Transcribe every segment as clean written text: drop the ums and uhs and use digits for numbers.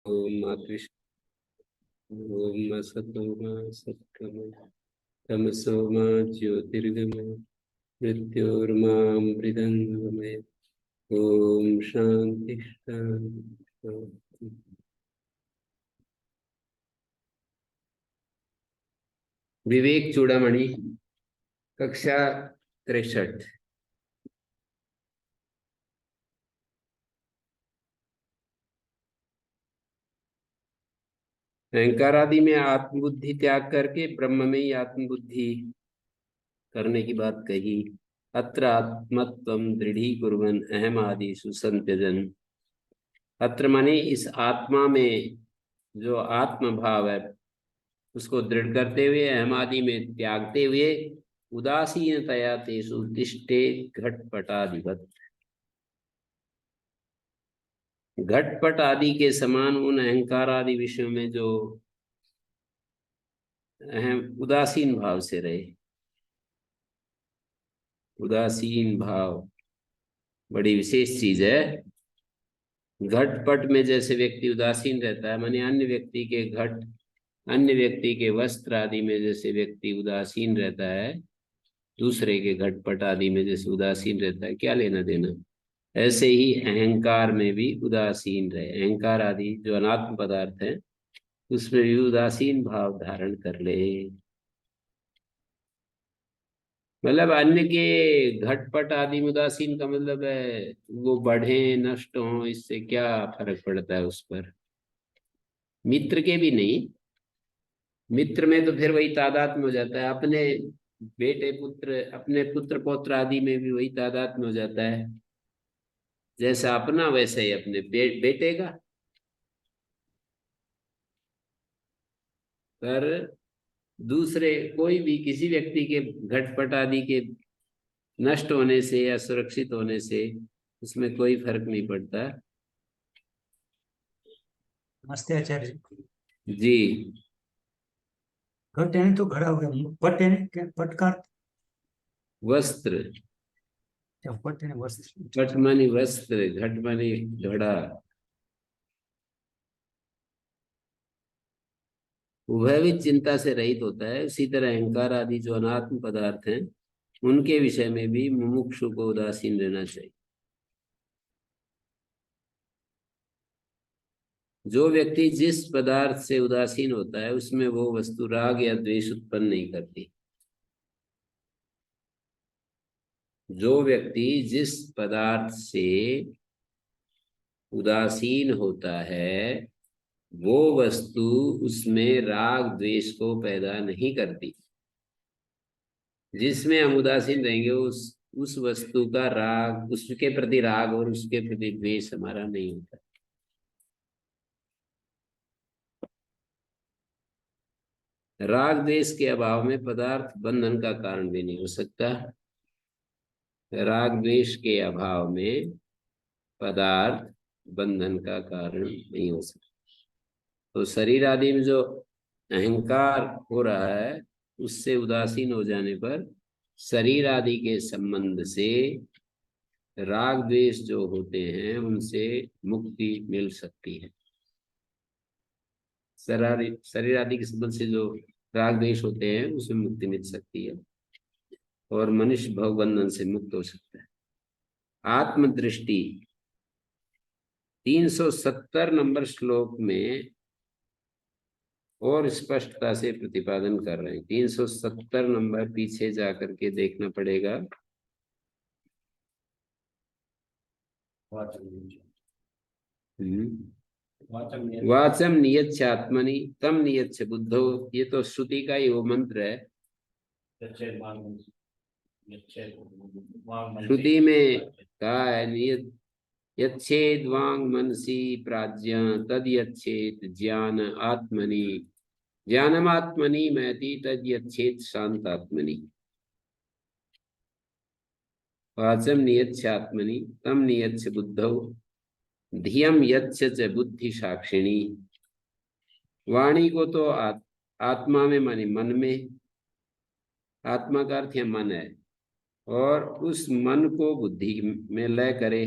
ओम मातृ ओम असतो मा सत्कर्म तमसो मा ज्योतिर्गमय मृत्योर्मामृतंगमय। ओम शांति शांति शांति। विवेक चूड़ामणि कक्षा 63। अहंकार आदि में आत्मबुद्धि त्याग करके ब्रह्म में ही आत्मबुद्धि करने की बात कही। अत्र आत्मत्वं दृढ़ीकुर्वन् अहम आदिषु संत्यजन्। अत्र माने इस आत्मा में जो आत्म भाव है उसको दृढ़ करते हुए, अहम आदि में त्यागते हुए, उदासीनतया तेषु तिष्ठे घटपटादिवत्। घटपट आदि के समान उन अहंकार आदि विषयों में जो अहम उदासीन भाव से रहे। उदासीन भाव बड़ी विशेष चीज है। घटपट में जैसे व्यक्ति उदासीन रहता है, माने अन्य व्यक्ति के घट, अन्य व्यक्ति के वस्त्र आदि में जैसे व्यक्ति उदासीन रहता है, दूसरे के घटपट आदि में जैसे उदासीन रहता है, क्या लेना देना। ऐसे ही अहंकार में भी उदासीन रहे। अहंकार आदि जो अनात्म पदार्थ है उसमें भी उदासीन भाव धारण कर ले। मतलब अन्य के घटपट आदि में उदासीन का मतलब है वो बढ़े नष्ट हो, इससे क्या फर्क पड़ता है उस पर। मित्र के भी नहीं। मित्र में तो फिर वही तादात्म्य हो जाता है। अपने बेटे पुत्र, अपने पुत्र पौत्र आदि में भी वही तादात्म्य हो जाता है। जैसा अपना वैसे ही अपने बेटे का। पर दूसरे कोई भी किसी व्यक्ति के घटपट आदि के नष्ट होने से या सुरक्षित होने से उसमें कोई फर्क नहीं पड़ता। नमस्ते आचार्य जी। घट यानी तो घड़ा हो गया, पट यानी क्या? पट का वस्त्र। क्या? पट यानी वस्त्र। पट मानी वस्त्र, घट मानी घड़ा। वह भी चिंता से रहित होता है। उसी तरह अहंकार आदि जो अनात्म पदार्थ हैं उनके विषय में भी मुमुक्षु को उदासीन रहना चाहिए। जो व्यक्ति जिस पदार्थ से उदासीन होता है उसमें वो वस्तु राग या द्वेष उत्पन्न नहीं करती। जो व्यक्ति जिस पदार्थ से उदासीन होता है वो वस्तु उसमें राग द्वेष को पैदा नहीं करती। जिसमें हम उदासीन रहेंगे उस वस्तु का राग, उसके प्रति राग और उसके प्रति द्वेष हमारा नहीं होता। राग द्वेष के अभाव में पदार्थ बंधन का कारण भी नहीं हो सकता। राग द्वेष के अभाव में पदार्थ बंधन का कारण नहीं हो सकता। तो शरीर आदि में जो अहंकार हो रहा है उससे उदासीन हो जाने पर शरीर आदि के संबंध से राग द्वेष जो होते हैं उनसे मुक्ति मिल सकती है। शरीर आदि के संबंध से जो राग द्वेष होते हैं उसमें मुक्ति मिल सकती है और मनुष्य भव बंधन से मुक्त हो सकता है। आत्मदृष्टि 370 नंबर श्लोक में और स्पष्टता से प्रतिपादन कर रहे हैं। 370 नंबर पीछे जाकर के देखना पड़ेगा। वाचम नियच्छ आत्मनि तम नियच्छ बुद्धो। ये तो श्रुति का ही वो मंत्र है। श्रुति में कहा है नियत यच्छेद वांग मनसी प्राज्ञ तद यच्छेद ज्ञान आत्मनि ज्ञानमात्मनि महति तद यच्छेद शांत आत्मनि। वाचम नियच्छ आत्मनि तम नियच्छ बुद्धौ धियम यच्छ च बुद्धि साक्षिणी। वाणी को तो आत्मा में माने मन में, आत्मा का अर्थ है मन है, और उस मन को बुद्धि में लय करे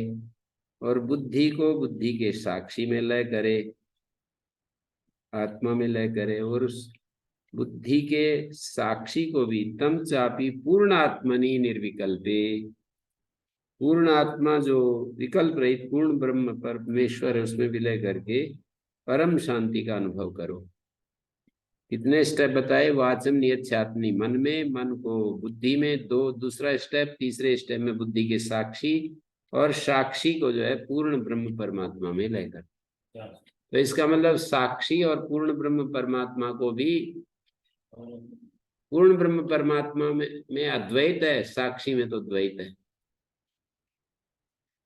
और बुद्धि को बुद्धि के साक्षी में लय करे आत्मा में लय करे, और उस बुद्धि के साक्षी को भी तम चापी पूर्ण आत्मनि निर्विकल्पे, पूर्ण आत्मा जो विकल्प रहित पूर्ण ब्रह्म परमेश्वर है उसमें विलय करके परम शांति का अनुभव करो। कितने स्टेप बताए? वाचम नियत मन में, मन को बुद्धि में, दो दूसरा स्टेप, तीसरे स्टेप में बुद्धि के साक्षी, और साक्षी को जो है पूर्ण ब्रह्म परमात्मा में लेकर। तो इसका मतलब साक्षी और पूर्ण ब्रह्म परमात्मा को भी, पूर्ण ब्रह्म परमात्मा में अद्वैत है, साक्षी में तो द्वैत है।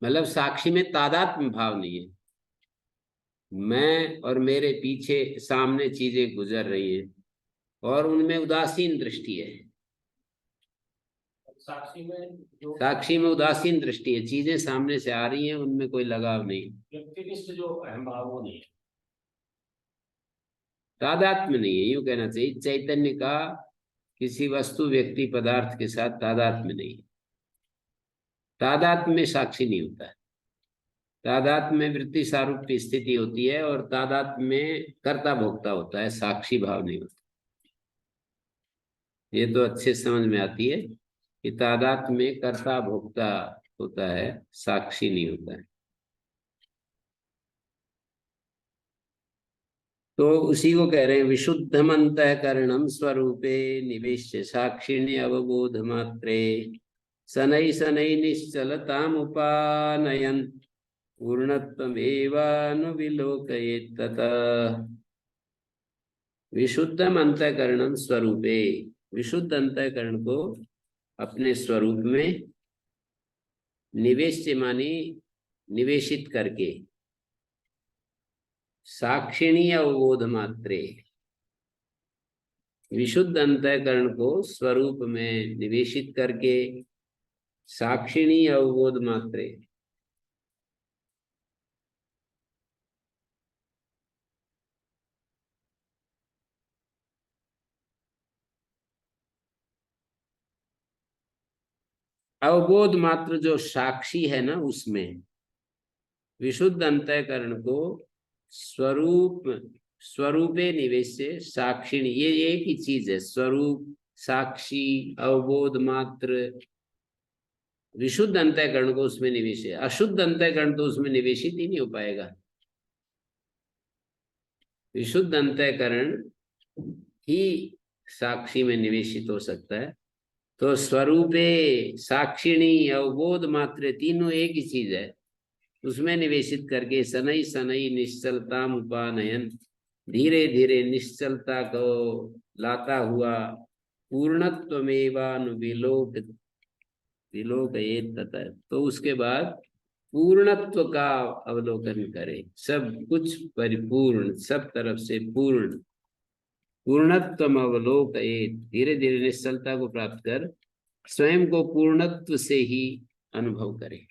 मतलब साक्षी में तादात्म्य भाव नहीं है, मैं और मेरे पीछे सामने चीजें गुजर रही हैं और उनमें उदासीन दृष्टि है। साक्षी में उदासीन दृष्टि है, चीजें सामने से आ रही हैं, उनमें कोई लगाव नहीं, व्यक्तिनिष्ठ जो अहम भाव वो नहीं है, तादात्म्य नहीं है, यूं कहना चाहिए। चैतन्य का किसी वस्तु व्यक्ति पदार्थ के साथ तादात्म्य नहीं है। तादात्म्य में साक्षी नहीं होता है, तादात्म्य में वृत्ति सारूप्य स्थिति होती है, और तादात्म्य में कर्ता भोक्ता होता है, साक्षी भाव नहीं होता। ये तो अच्छे समझ में आती है कि तादात्म्य में कर्ता भोक्ता होता है, साक्षी नहीं होता है। तो उसी को कह रहे हैं, विशुद्धम अंतःकरणम स्वरूपे निवेश्य साक्षिणी अवबोध मात्रे शनै शनै निश्चलताम उपानयन पूर्णत्वमेवानुविलोकयेत् ततः। विशुद्धम अंतःकरणम स्वरूपे, विशुद्ध अंतःकरण को अपने स्वरूप में निवेश मानी निवेशित करके, साक्षिणी अवबोध मात्रे, विशुद्ध अंतःकरण को स्वरूप में निवेशित करके साक्षिणी अवबोध मात्रे, अवबोध मात्र जो साक्षी है ना, उसमें विशुद्ध अंतःकरण को स्वरूप, स्वरूपे निवेश से साक्षिणी, ये एक ही चीज है, स्वरूप, साक्षी, अवबोध मात्र। विशुद्ध अंतःकरण को उसमें निवेश है, अशुद्ध अंतःकरण तो उसमें निवेशित ही नहीं हो पाएगा। विशुद्ध अंतःकरण ही साक्षी में निवेशित हो सकता है। तो स्वरूपे, साक्षिणी, अवबोध मात्र, तीनों एक ही चीज है, उसमें निवेशित करके शनै शनै निश्चलता उपानयन, धीरे धीरे निश्चलता को लाता हुआ पूर्णत्वमेवानुविलोक विलोकयेत् ततः, तो उसके बाद पूर्णत्व का अवलोकन करे, सब कुछ परिपूर्ण, सब तरफ से पूर्ण, पूर्णत्व अवलोकयेत्, धीरे धीरे निश्चलता को प्राप्त कर स्वयं को पूर्णत्व से ही अनुभव करे।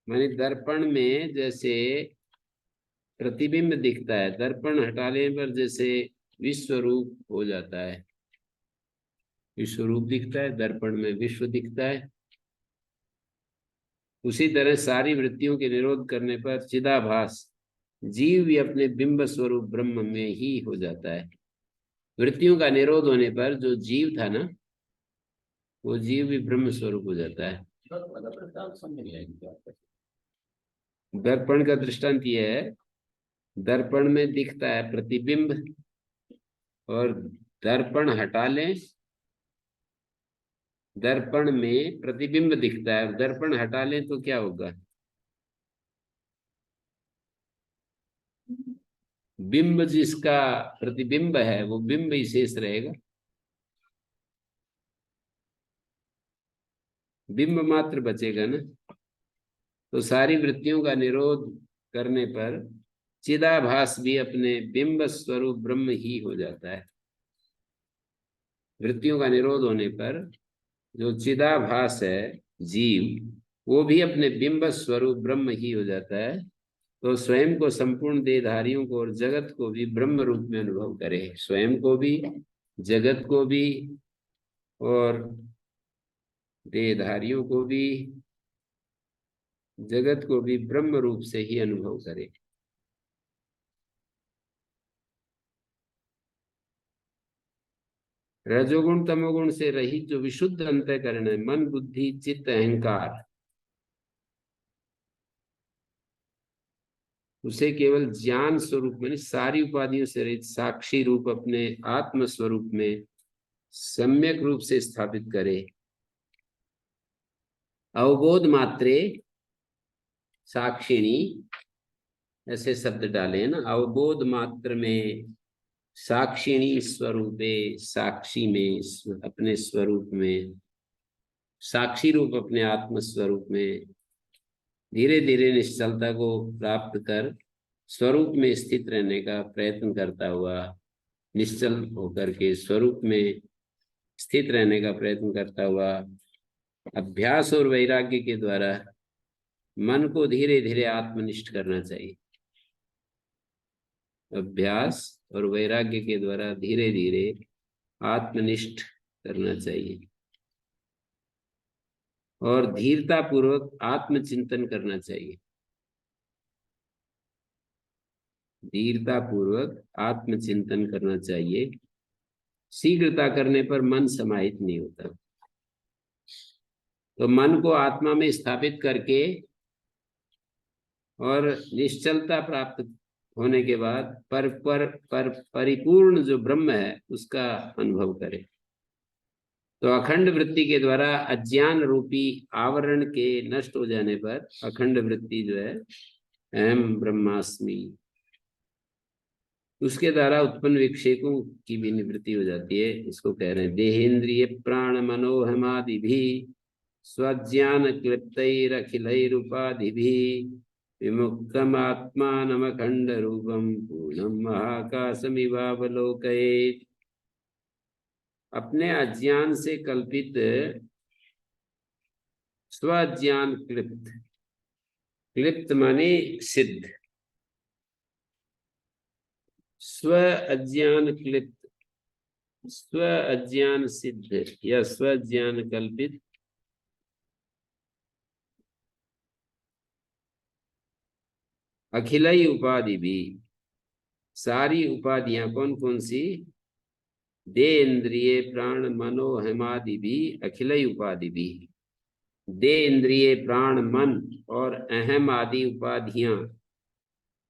माने दर्पण में जैसे प्रतिबिंब दिखता है, दर्पण हटाने पर जैसे विश्व रूप हो जाता है, विश्व रूप दिखता है, दर्पण में विश्व दिखता है। उसी तरह सारी वृत्तियों के निरोध करने पर चिदाभास जीव भी अपने बिंब स्वरूप ब्रह्म में ही हो जाता है। वृत्तियों का निरोध होने पर जो जीव था ना, वो जीव भी ब्रह्म स्वरूप हो जाता है। दर्पण का दृष्टांत यह है, दर्पण में दिखता है प्रतिबिंब, और दर्पण हटा लें, दर्पण में प्रतिबिंब दिखता है, दर्पण हटा लें तो क्या होगा? बिंब जिसका प्रतिबिंब है वो बिंब ही शेष रहेगा, बिंब मात्र बचेगा ना। तो सारी वृत्तियों का निरोध करने पर चिदाभास भी अपने बिंब स्वरूप ब्रह्म ही हो जाता है। वृत्तियों का निरोध होने पर जो चिदाभास है जीव, वो भी अपने बिंब स्वरूप ब्रह्म ही हो जाता है। तो स्वयं को, संपूर्ण देहधारियों को और जगत को भी ब्रह्म रूप में अनुभव करे, स्वयं को भी, जगत को भी, और देहधारियों को भी, जगत को भी ब्रह्म रूप से ही अनुभव करे। रजोगुण तमोगुण से रहित जो विशुद्ध अंतःकरण है, मन बुद्धि चित्त अहंकार, उसे केवल ज्ञान स्वरूप में, सारी उपाधियों से रहित साक्षी रूप अपने आत्म स्वरूप में सम्यक रूप से स्थापित करे। अवबोध मात्रे साक्षिणी, ऐसे शब्द डाले हैं ना, अवबोध मात्र में साक्षिणी स्वरूपे, साक्षी में, अपने स्वरूप में, साक्षी रूप अपने आत्म स्वरूप में धीरे धीरे निश्चलता को प्राप्त कर स्वरूप में स्थित रहने का प्रयत्न करता हुआ, निश्चल होकर के स्वरूप में स्थित रहने का प्रयत्न करता हुआ अभ्यास और वैराग्य के द्वारा मन को धीरे धीरे आत्मनिष्ठ करना चाहिए। अभ्यास और वैराग्य के द्वारा धीरे धीरे आत्मनिष्ठ करना चाहिए और धीरता पूर्वक आत्मचिंतन करना चाहिए। धीरता पूर्वक आत्मचिंतन करना चाहिए। शीघ्रता करने पर मन समाहित नहीं होता। तो मन को आत्मा में स्थापित करके और निश्चलता प्राप्त होने के बाद परिपूर्ण जो ब्रह्म है उसका अनुभव करे। तो अखंड वृत्ति के द्वारा अज्ञान रूपी आवरण के नष्ट हो जाने पर अखंड वृत्ति जो है अहम ब्रह्मास्मि, उसके द्वारा उत्पन्न विक्षेपों की भी निवृत्ति हो जाती है। इसको कह रहे हैं देहेन्द्रिय प्राण मनोहमादि भी स्वज्ञान क्लिप्तैरखिलैरुपाधि भी विमुक्तम आत्मानमखंड रूपम पूर्णम महाकाशमिवावलोकयेत्। अपने अज्ञान से कल्पित स्वज्ञान क्लिप्त, क्लिप्त माने सिद्ध, स्व अज्ञान क्लिप्त, स्व अज्ञान सिद्ध या स्वज्ञान कल्पित अखिलई उपाधि भी, सारी उपाधियां कौन कौन सी? दे इंद्रिय प्राण मनो हेमादि भी अखिलई उपाधि भी। दे इंद्रिय प्राण मन और अहम आदि उपाधियां,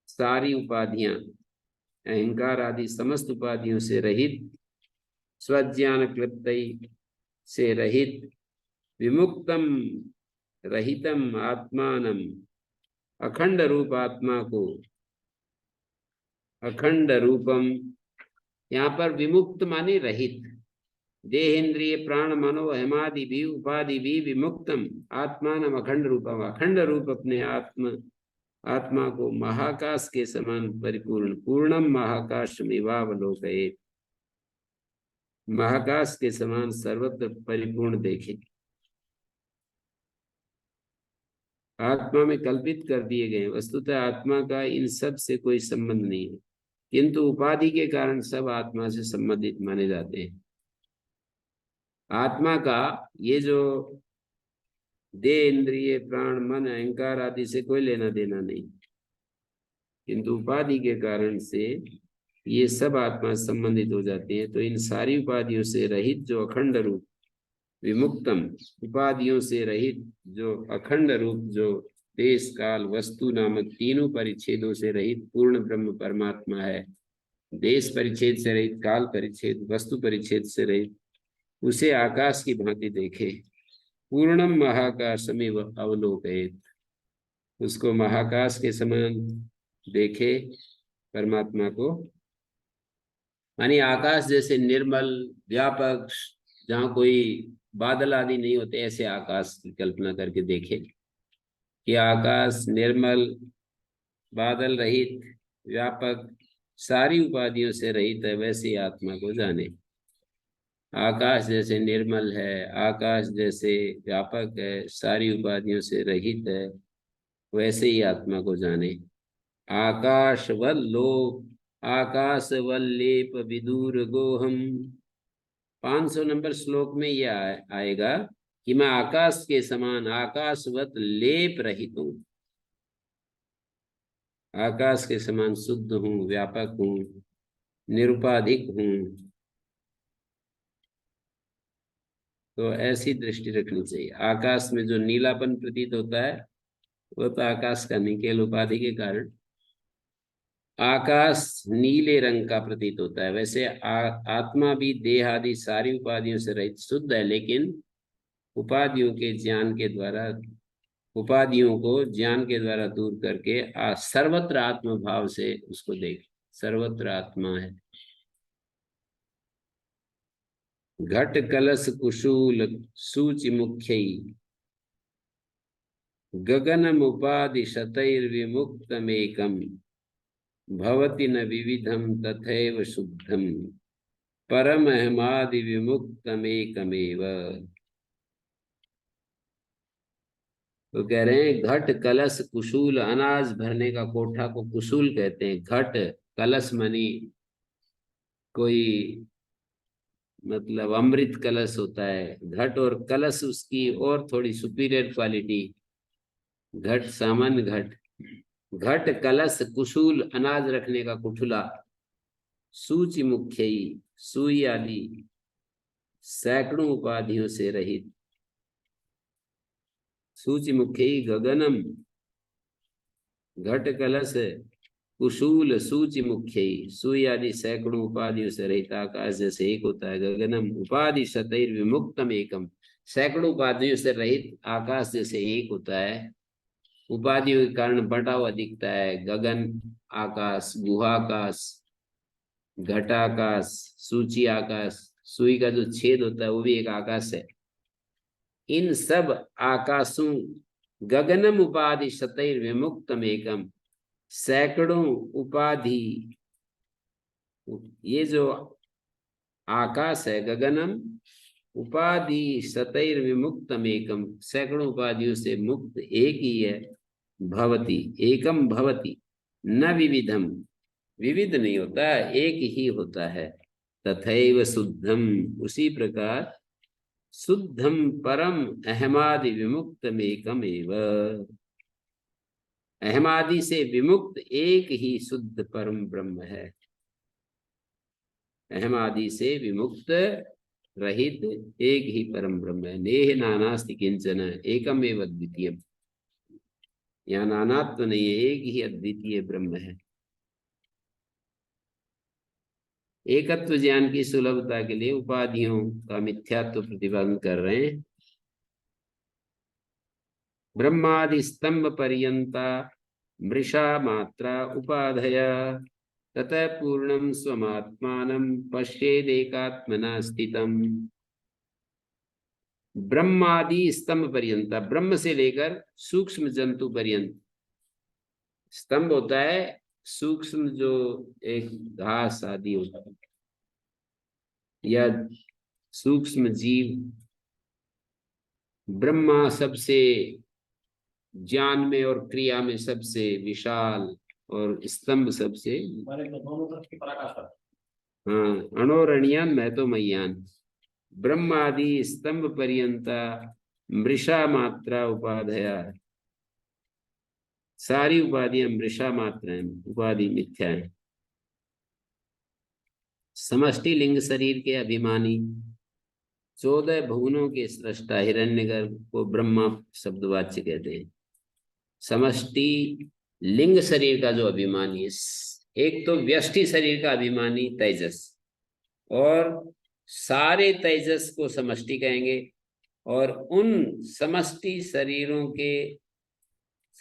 सारी उपाधियां, अहंकार आदि समस्त उपाधियों से रहित, स्वज्ञान क्लिप्त से रहित, विमुक्तम रहितम आत्मानम, अखंड रूप आत्मा को, अखंड रूपम, यहाँ पर विमुक्त माने रहित, देह इंद्रिय प्राण मनो हेमादि भी उपाधि भी विमुक्तम आत्मानम अखंड रूपम, अखंड रूप अपने आत्मा को महाकाश के समान परिपूर्ण, पूर्णम महाकाशमिवावलोकयेत्, महाकाश के समान सर्वत्र परिपूर्ण देखे। आत्मा में कल्पित कर दिए गए, वस्तुतः आत्मा का इन सब से कोई संबंध नहीं है, किंतु उपाधि के कारण सब आत्मा से संबंधित माने जाते हैं। आत्मा का ये जो देह इंद्रिय प्राण मन अहंकार आदि से कोई लेना देना नहीं, किंतु उपाधि के कारण से ये सब आत्मा संबंधित हो जाती है। तो इन सारी उपाधियों से रहित जो अखंड रूप, विमुक्तम, उपाधियों से रहित जो अखंड रूप, जो देश काल वस्तु नामक तीनों परिच्छेदों से रहित पूर्ण ब्रह्म परमात्मा है, देश परिच्छेद से रहित, काल परिच्छेद, वस्तु परिच्छेद से रहित, उसे आकाश की भांति देखे। पूर्णम महाकाशमिव अवलोकयेत्, उसको महाकाश के समान देखे परमात्मा को, मानी आकाश जैसे निर्मल व्यापक, जहाँ कोई बादल आदि नहीं होते, ऐसे आकाश की कल्पना करके देखे कि आकाश निर्मल, बादल रहित, व्यापक, सारी उपाधियों से रहित है, वैसे ही आत्मा को जाने। आकाश जैसे निर्मल है, आकाश जैसे व्यापक है, सारी उपाधियों से रहित है, वैसे ही आत्मा को जाने। आकाशवल्लेप विदूर गोहम, 500 नंबर श्लोक में यह आएगा कि मैं आकाश के समान आकाशवत लेप रहित हूं, आकाश के समान शुद्ध हूं, व्यापक हूं, निरुपाधिक हूं, तो ऐसी दृष्टि रखनी चाहिए। आकाश में जो नीलापन प्रतीत होता है वो तो आकाश का नहीं, केवल उपाधि के कारण आकाश नीले रंग का प्रतीत होता है। वैसे आत्मा भी देह आदि सारी उपाधियों से रहित शुद्ध है, लेकिन उपाधियों के ज्ञान के द्वारा, उपाधियों को ज्ञान के द्वारा दूर करके सर्वत्र आत्म भाव से उसको देख, सर्वत्र आत्मा है। घट कलश कुशूल सूचि मुख्य गगनमुपाधि शतैर्विमुक्तमेकम् भवति न विविधम तथैव शुद्धम परमहमादि विमुक्तमेकमेव। तो कह रहे हैं घट कलश कुशूल, अनाज भरने का कोठा को कुशूल कहते हैं। घट कलश मनी कोई मतलब अमृत कलश होता है घट, और कलश उसकी और थोड़ी सुपीरियर क्वालिटी। घट सामान्य घट, घट कलश कुशूल अनाज रखने का कुठुला, सूचि मुख्य सुई आदि सैकड़ों उपाधियों से रहित। सूचि मुख्य गगनम, घट कलश कुशूल सूचि मुख्य सुई आदि सैकड़ों उपाधियों से रहित आकाश जैसे एक होता है। गगनम उपाधि शतैर विमुक्तम एकम, सैकड़ों उपाधियों से रहित आकाश जैसे एक होता है। उपाधियों के कारण बटा हुआ दिखता है। गगन आकाश, गुहाकाश, घटाकाश, सूची आकाश, सुई का जो छेद होता है वो भी एक आकाश है। इन सब आकाशों, गगनम उपाधि शतैर विमुक्तम एकम, सैकड़ों उपाधि, ये जो आकाश है गगनम उपाधि शतैर विमुक्तम एकम, सैकड़ों उपाधियों से मुक्त एक ही है। भवति एकम भवति न विविधम, विविध नहीं होता, एक ही होता है। तथैव शुद्धम, उसी प्रकार शुद्धम परम अहमादि विमुक्तमेकम एव, अहमादि से विमुक्त एक ही शुद्ध परम ब्रह्म है। अहमादि से विमुक्त रहित एक ही परम ब्रह्म है। नेह नानास्ति किंचन एकम एव अद्वितीयम, यहाँ नानात्व तो नहीं है, एक ही अद्वितीय ब्रह्म है। एकत्व ज्ञान की सुलभता के लिए उपाधियों का मिथ्यात्व प्रतिपादन कर रहे हैं। ब्रह्मादि स्तंभ पर्यंता मृषा मात्रा उपाधय ततः पूर्णम स्वमात्मानं पश्येदेकात्मना स्थितम। ब्रह्मादि स्तंभ पर्यंता, ब्रह्म से लेकर सूक्ष्म जंतु पर्यंत। स्तंभ होता है सूक्ष्म जो एक घास आदि होता है या सूक्ष्म जीव। ब्रह्मा सबसे ज्ञान में और क्रिया में सबसे विशाल और स्तंभ सबसे, हमारे तो दोनों तरफ की पराकाष्ठा। हाँ, अणोरणीयान महतो मय्यान। ब्रह्मादि स्तंभ पर्यंता मृषा मात्रा उपाधया, सारी उपाधियां मृषा मात्र हैं, उपाधि मिथ्या है। समष्टि लिंग शरीर के अभिमानी 14 भुवनों के सृष्टा हिरण्यगर्भ को ब्रह्मा शब्दवाच्य कहते हैं। समष्टि लिंग शरीर का जो अभिमानी, एक तो व्यष्टि शरीर का अभिमानी तेजस, और सारे तेजस को समष्टि कहेंगे। और उन समष्टि शरीरों के,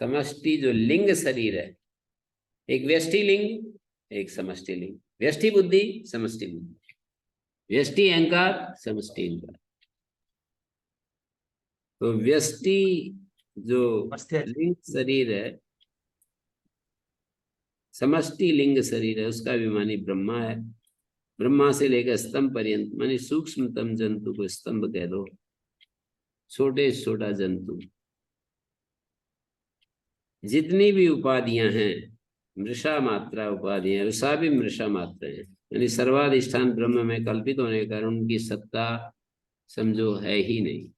समष्टि जो लिंग शरीर है, एक व्यष्टि लिंग एक समष्टि लिंग, व्यष्टि बुद्धि समष्टि बुद्धि, व्यष्टि अहंकार समष्टि अहंकार। तो व्यष्टि जो लिंग शरीर है, समष्टि लिंग शरीर है, उसका अभिमानी ब्रह्मा है। ब्रह्मा से लेकर स्तंभ पर्यंत, मानी सूक्ष्मतम जंतु को स्तंभ कह दो, छोटे से छोटा जंतु। जितनी भी उपाधियां हैं मृषा मात्रा उपाधियां, वृषा भी मृषा मात्रा है, यानी सर्वाधिष्ठान ब्रह्म में कल्पित होने के कारण उनकी सत्ता समझो है ही नहीं,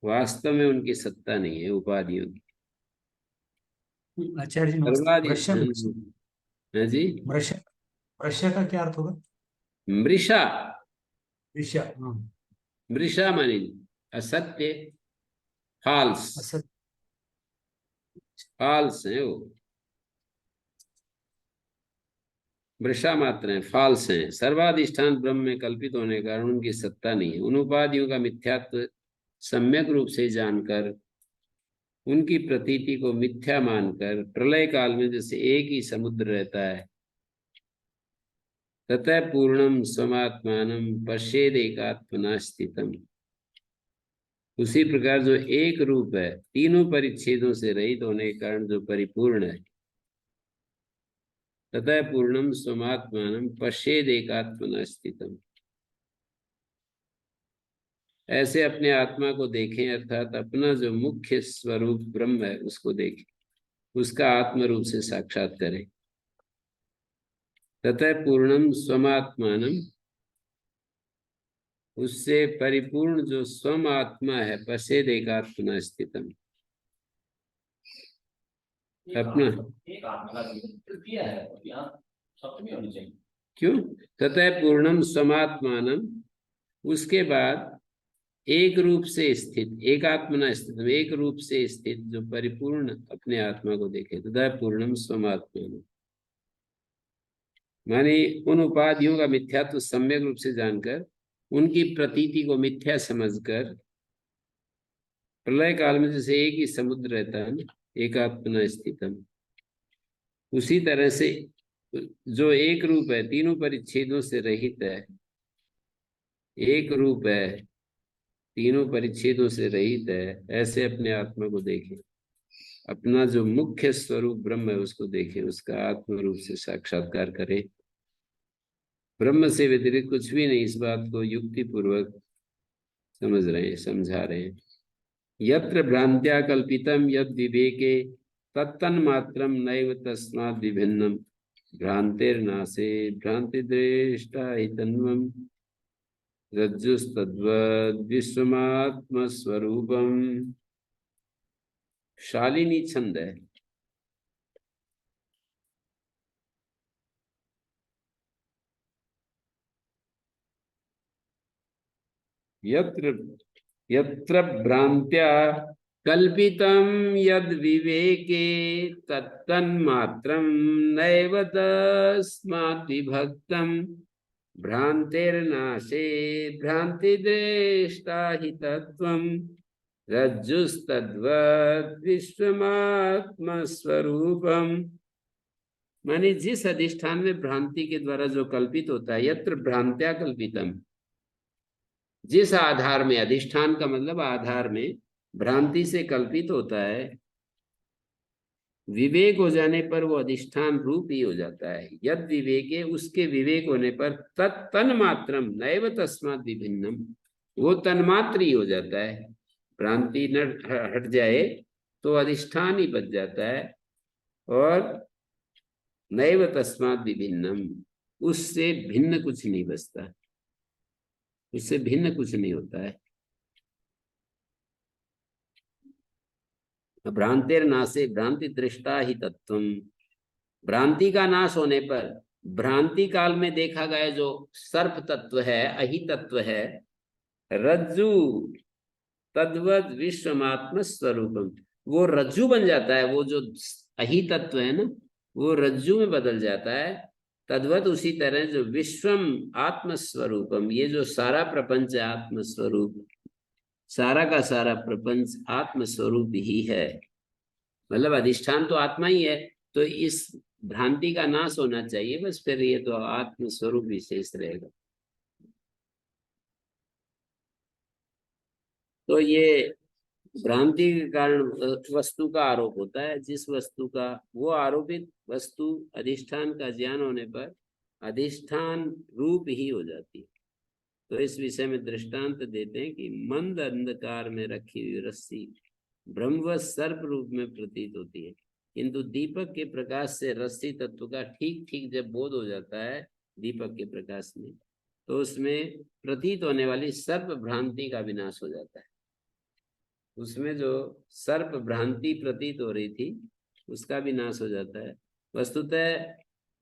वास्तव में उनकी सत्ता नहीं है उपाधियों की। आचार्य जी नमस्ते। सर्वाधिष्ठान, हाँ जी, वृष का क्या अर्थ होगा? मृषा, ऋषा, हाँ। मृषा मानी असत्य, फॉल्स, असत फॉल्स है वो, मृषा मात्र हैं, फॉल्स हैं। सर्वाधिष्ठान ब्रह्म में कल्पित होने के कारण उनकी सत्ता नहीं है। उन उपाधियों का मिथ्यात्व सम्यक रूप से जानकर, उनकी प्रतीति को मिथ्या मानकर, प्रलय काल में जैसे एक ही समुद्र रहता है, ततः पूर्णम स्वमात्मानम पश्येद एकात्मना स्थितम, उसी प्रकार जो एक रूप है, तीनों परिच्छेदों से रहित होने के कारण जो परिपूर्ण है, ततः पूर्णम स्वमात्मानम पश्येद एकात्मना स्थितम, ऐसे अपने आत्मा को देखें, अर्थात अपना जो मुख्य स्वरूप ब्रह्म है उसको देखें, उसका आत्म रूप से साक्षात करें। ततः पूर्णम स्वमात्मानम, उससे परिपूर्ण जो स्वम आत्मा है, पश्येद एकात्मना स्थितम, अपना एक आत्मा का तृतीय है, और यहाँ सप्तमी होनी चाहिए। क्यों? ततः पूर्णम स्वमात्मानम, उसके बाद एक रूप से स्थित, एकात्मना स्थित, एक रूप से स्थित जो परिपूर्ण अपने आत्मा को देखे, तथा पूर्णम स्वमात्मानम, माने उन उपाधियों का मिथ्यात्व सम्यक रूप से जानकर, उनकी प्रतीति को मिथ्या समझकर, प्रलय काल में जैसे एक ही समुद्र रहता है ना, एकात्मना स्थितम, उसी तरह से जो एक रूप है, तीनों परिच्छेदों से रहित है, एक रूप है, तीनों परिच्छेदों से रहित है, ऐसे अपने आत्मा को देखें, अपना जो मुख्य स्वरूप ब्रह्म है उसको देखें, उसका आत्म रूप से साक्षात्कार करें। ब्रह्म से व्यतिरिक्त कुछ भी नहीं, इस बात को युक्ति पूर्वक समझ रहे हैं, समझा रहे हैं। यत्र भ्रांत्या कल्पितम यद विवेके तत्तन्मात्रम नैव तस्माद् विभिन्नम, भ्रांतिर्नाशे भ्रांतिदृष्टा हि तन्वम्, रज्जुस्तद्वद् विश्वमात्मस्वरूपम्। शालिनी छंद है। यत्र यत्र भ्रांत्या कल्पितं यद विवेके तत्तन्मात्रं नैव तस्माद् विभक्तं, भ्रांतिर्नाशे भ्रांतिदृष्टा हि तत्त्वं, रज्जुस्तद्वद् विश्वमात्मस्वरूपम्। माने जिस अधिष्ठान में भ्रांति के द्वारा जो कल्पित होता है, यत्र भ्रांत्या कल्पितम, जिस आधार में, अधिष्ठान का मतलब आधार में भ्रांति से कल्पित होता है, विवेक हो जाने पर वो अधिष्ठान रूप ही हो जाता है। यद विवेके, उसके विवेक होने पर, तन्मात्रम नैव तस्माद् विभिन्नम, वो तन्मात्र ही हो जाता है। भ्रांति न हट जाए तो अधिष्ठान ही बच जाता है, और नैव तस्माद् विभिन्नम, उससे भिन्न कुछ नहीं बचता, उससे भिन्न कुछ नहीं होता है। भ्रांतिर्नाशे भ्रांति दृष्टा ही तत्वम, भ्रांति का नाश होने पर, भ्रांति काल में देखा गया जो सर्प तत्व है, अहि तत्व है, रज्जु तद्वद विश्वमात्म स्वरूपम, वो रज्जु बन जाता है। वो जो अहि तत्व है ना, वो रज्जु में बदल जाता है। तद्वत उसी तरह जो विश्वम आत्मस्वरूपम, ये जो सारा प्रपंच है आत्मस्वरूप, सारा का सारा प्रपंच आत्मस्वरूप ही है, मतलब अधिष्ठान तो आत्मा ही है। तो इस भ्रांति का नाश होना चाहिए, बस फिर ये तो आत्मस्वरूप विशेष रहेगा। तो ये भ्रांति के कारण वस्तु का आरोप होता है, जिस वस्तु का, वो आरोपित वस्तु अधिष्ठान का ज्ञान होने पर अधिष्ठान रूप ही हो जाती है। तो इस विषय में दृष्टांत देते हैं कि मंद अंधकार में रखी हुई रस्सी ब्रह्मवत सर्प रूप में प्रतीत होती है, किंतु दीपक के प्रकाश से रस्सी तत्व का ठीक ठीक जब बोध हो जाता है दीपक के प्रकाश में, तो उसमें प्रतीत होने वाली सर्प भ्रांति का विनाश हो जाता है। उसमें जो सर्प भ्रांति प्रतीत हो रही थी उसका भी नाश हो जाता है। वस्तुतः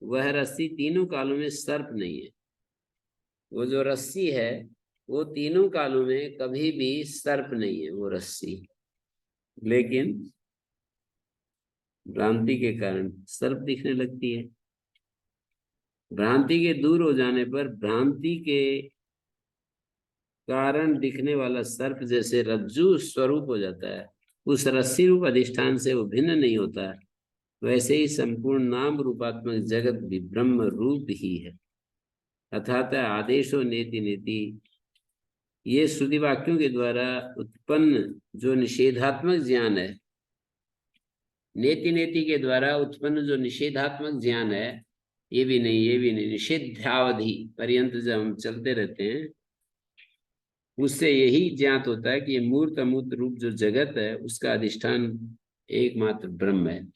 वह रस्सी तीनों कालों में सर्प नहीं है। वो जो रस्सी है वो तीनों कालों में कभी भी सर्प नहीं है, वो रस्सी, लेकिन भ्रांति के कारण सर्प दिखने लगती है। भ्रांति के दूर हो जाने पर भ्रांति के कारण दिखने वाला सर्प जैसे रज्जु स्वरूप हो जाता है, उस रस्सी रूप अधिष्ठान से वो भिन्न नहीं होता, वैसे ही संपूर्ण नाम रूपात्मक जगत भी ब्रह्म रूप ही है। अर्थात आदेशो नेति नेति, ये श्रुति वाक्यों के द्वारा उत्पन्न जो निषेधात्मक ज्ञान है, नेति नेति के द्वारा उत्पन्न जो निषेधात्मक ज्ञान है, ये भी नहीं, ये भी नहीं, निषेधावधि पर्यंत जब हम चलते रहते हैं, उससे यही ज्ञात होता है कि ये मूर्त अमूर्त रूप जो जगत है उसका अधिष्ठान एकमात्र ब्रह्म है।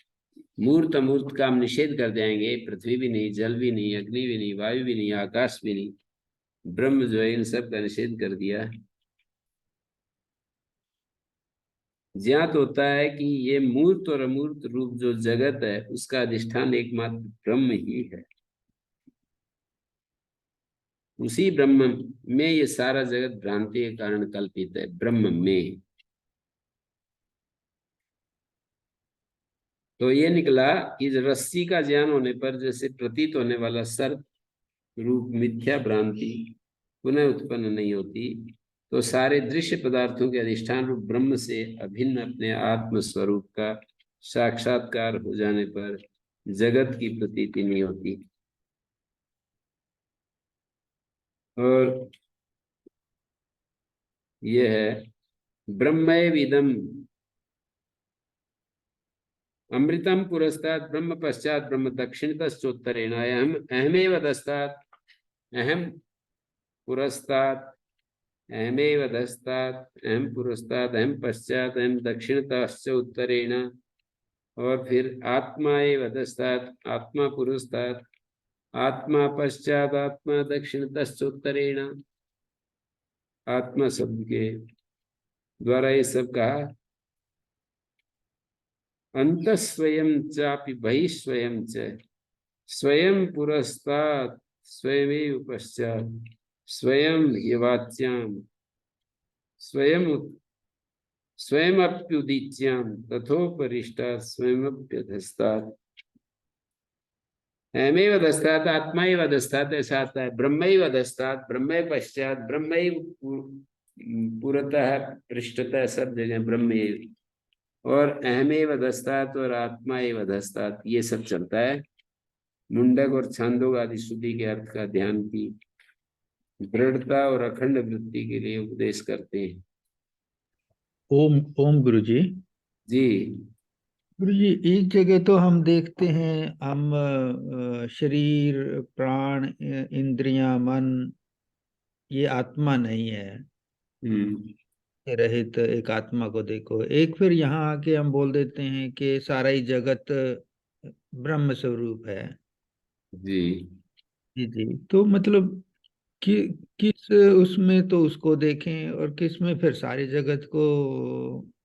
मूर्त अमूर्त का हम निषेध कर जाएंगे, पृथ्वी भी नहीं, जल भी नहीं, अग्नि भी नहीं, वायु भी नहीं, आकाश भी नहीं, ब्रह्म जो है इन सब का निषेध कर दिया। ज्ञात होता है कि ये मूर्त और अमूर्त रूप जो जगत है उसका अधिष्ठान एकमात्र ब्रह्म ही है। उसी ब्रह्म में ये सारा जगत भ्रांति के कारण कल्पित है, ब्रह्म में। तो ये निकला कि रस्सी का ज्ञान होने पर जैसे प्रतीत होने वाला सर्प रूप मिथ्या भ्रांति पुनः उत्पन्न नहीं होती, तो सारे दृश्य पदार्थों के अधिष्ठान रूप ब्रह्म से अभिन्न अपने आत्म स्वरूप का साक्षात्कार हो जाने पर जगत की प्रतीति नहीं होती। और यह है ब्रह्मैविदम् अमृतम पुरस्तात् ब्रह्म पश्चात ब्रह्म दक्षिणतश्चोत्तरेण अहमेव दस्तात् अहम पुरस्तात् अहमेव दस्तात् अहम पुरस्तात् अहम पश्चात अहम दक्षिणतश्च उत्तरेण, और फिर आत्मा एव दस्तात् आत्मा पुरस्तात् आत्मा पश्चात आत्मा दक्षिणतश्च उत्तरेण। आत्मा शब्द के द्वारा ये सब कहा। अंत स्वयं चापि बहिः स्वयं च स्वयं पुरस्तात् स्वयमेव पश्चात् स्वयं ह्यवाच्यां स्वयं स्वयमप्युदीच्यां तथोपरिष्टात् स्वयमप्यधस्तात्। अहमेव दस्तात् आत्मैव दस्तात् ऐसा आता है, ब्रह्मैव दस्तात् ब्रह्म पश्चात ब्रह्मैव पुरतः पृष्ठतः, सब जगह ब्रह्मैव, और अहमेव दस्तात् और आत्मा एव दस्तात्, ये सब चलता है। मुंडक और छांदोग आदि श्रुति के अर्थ का ध्यान की दृढ़ता और अखंड वृत्ति के लिए उपदेश करते हैं। ओम ओम गुरुजी। जी गुरुजी, एक जगह तो हम देखते हैं, हम शरीर, प्राण, इंद्रियां, मन, ये आत्मा नहीं है, रहित एक आत्मा को देखो। एक फिर यहाँ आके हम बोल देते हैं कि सारा ही जगत ब्रह्म स्वरूप है। जी जी जी। तो मतलब कि किस उसमें तो उसको देखें और किस में फिर सारे जगत को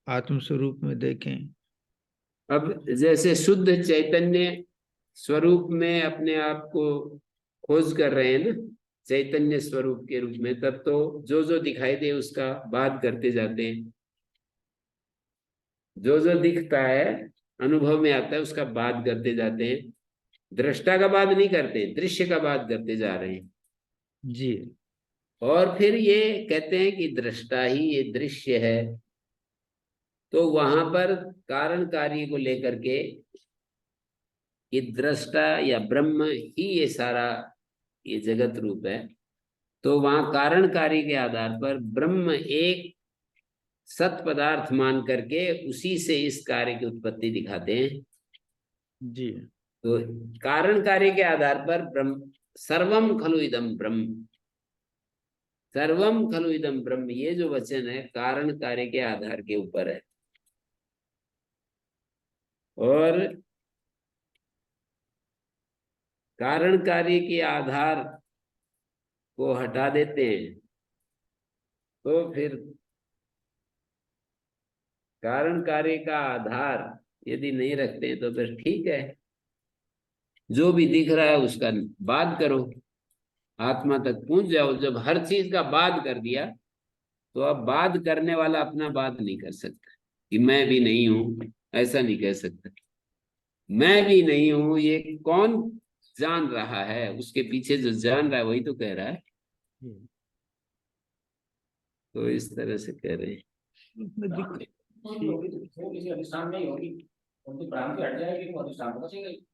आत्म स्वरूप में देखें। अब जैसे शुद्ध चैतन्य स्वरूप में अपने आप को खोज कर रहे हैं ना, चैतन्य स्वरूप के रूप में, तब तो जो जो दिखाई दे उसका बात करते जाते हैं। जो जो दिखता है, अनुभव में आता है, उसका बात करते जाते हैं। दृष्टा का बात नहीं करते, दृश्य का बात करते जा रहे हैं। जी। और फिर ये कहते हैं कि दृष्टा ही ये दृश्य है, तो वहां पर कारण कार्य को लेकर के ये दृष्टा या ब्रह्म ही ये सारा ये जगत रूप है, तो वहां कारण कार्य के आधार पर ब्रह्म एक सत पदार्थ मान करके उसी से इस कार्य की उत्पत्ति दिखाते हैं। जी। तो कारण कार्य के आधार पर ब्रह्म सर्वम खलु इदम ब्रह्म, सर्वम खलु इदम ब्रह्म, ये जो वचन है कारण कार्य के आधार के ऊपर है। और कारण कार्य के आधार को हटा देते हैं तो फिर कारण कार्य का आधार यदि नहीं रखते हैं तो फिर ठीक है, जो भी दिख रहा है उसका बात करो। आत्मा तक पहुंच जाओ। जब हर चीज का बाद कर दिया तो अब बाद करने वाला अपना बात नहीं कर सकता कि मैं भी नहीं हूं, ऐसा नहीं कह सकता। मैं भी नहीं हूं ये कौन जान रहा है, उसके पीछे जो जान रहा है वही तो कह रहा है। तो इस तरह से कह रहे हैं। उसमें दिक्कत होगी तो वो किसी अधिष्ठान में ही होगी, उनकी भ्रांति हट जाएगी तो अधिष्ठान को बचेगा ही।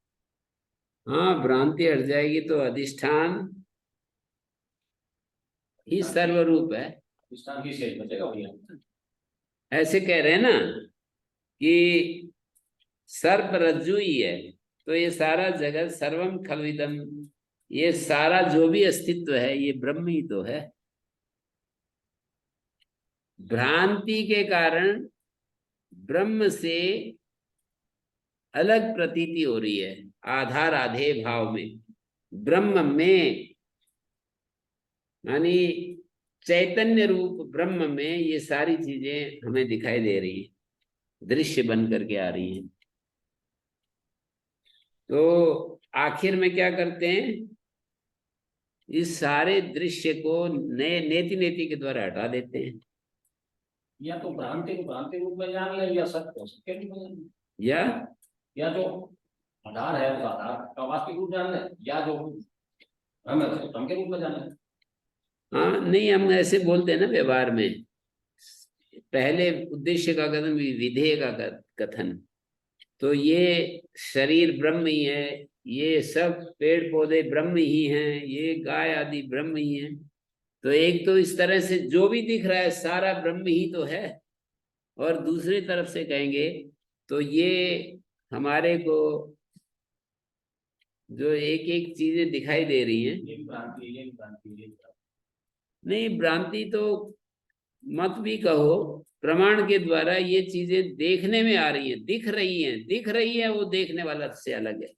हाँ, भ्रांति हट जाएगी तो अधिष्ठान ही सर्वरूप है। अधिष्ठान ही शेष बचेगा भैया। ऐसे कह रहे हैं ना कि सर्प रज्जु ही है, तो ये सारा जगत सर्वम खलविदम, ये सारा जो भी अस्तित्व है ये ब्रह्म ही तो है। भ्रांति के कारण ब्रह्म से अलग प्रतीति हो रही है, आधार आधे भाव में। ब्रह्म में यानी चैतन्य रूप ब्रह्म में ये सारी चीजें हमें दिखाई दे रही है, दृश्य बन करके आ रही हैं। तो आखिर में क्या करते हैं, इस सारे दृश्य को नए नेति नेति के द्वारा हटा देते हैं। या तो भ्रांति को भ्रांति रूप में जान ले, या सत्य को सत्य रूप में जान ले। या जो आधार है उस आधार का वास्तविक रूप जान ले, या जो हम है उसको भ्रम के रूप में जान ले। हाँ, नहीं, हम ऐसे बोलते हैं ना व्यवहार में, पहले उद्देश्य का कथन विधेय का कथन। तो ये शरीर ब्रह्म ही है, ये सब पेड़ पौधे ब्रह्म ही हैं, ये गाय आदि ब्रह्म ही हैं। तो एक तो इस तरह से जो भी दिख रहा है सारा ब्रह्म ही तो है, और दूसरी तरफ से कहेंगे तो ये हमारे को जो एक एक चीजें दिखाई दे रही हैं, ये भी भ्रांति, ये भी भ्रांति, ये भी भ्रांति। नहीं भ्रांति तो मत भी कहो, प्रमाण के द्वारा ये चीजें देखने में आ रही हैं, दिख रही है, वो देखने वाला से अलग है।